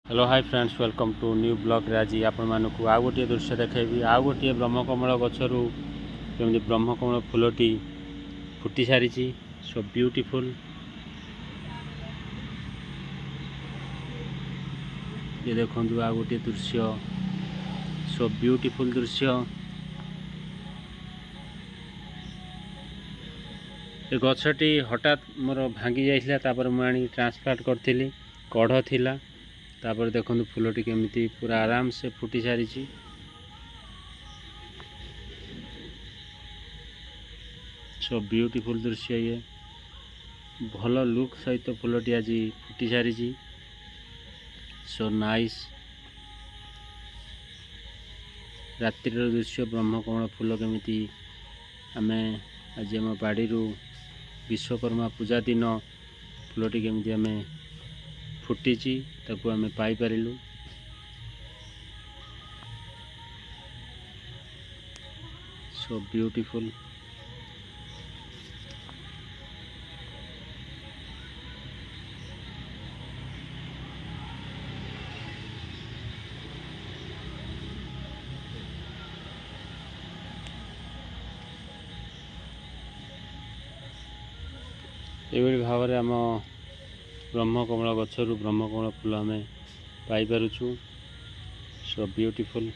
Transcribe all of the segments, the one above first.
Hello hi friends welcome to new blog आज आपण मानक आउ गोटे दृश्य देखेबी आउ गोटे ब्रह्मकमल गचरू केमती ब्रह्मकमल फूलटी फुटी सारी सो ब्यूटीफुल। ये देखो आउ गोटे दृश्य सो ब्यूटीफुल दृश्य। ये गछटी हठात मोर भांगी जाइला मुझे ट्रांसप्लांट करी कढ़ थिला तापर देखो फूलटी केमिति पूरा आराम से फुटी सारी सो ब्यूटीफुल दृश्य। ये भल लुक सहित फूलटी आज फुटी सारी सो नाइस। रात्रि दृश्य ब्रह्मकमल फूल केमिति आमे आज आम बाड़ी विश्वकर्मा पूजा दिन फूलटी केमिति आमे फुटी ताकू आमे पाई पारिलु। So beautiful. ये भाव में आम ब्रह्मकमल गचरू ब्रह्मकमल फूल आम पाइपरछु। So beautiful.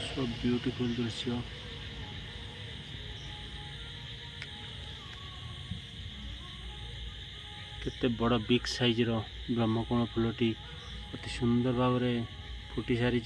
सो ब्यूटीफुल दृश्य। केते बड़ बिग साइज रो ब्रह्मकमल फूलटी अति सुंदर भाव में फुटी सारी।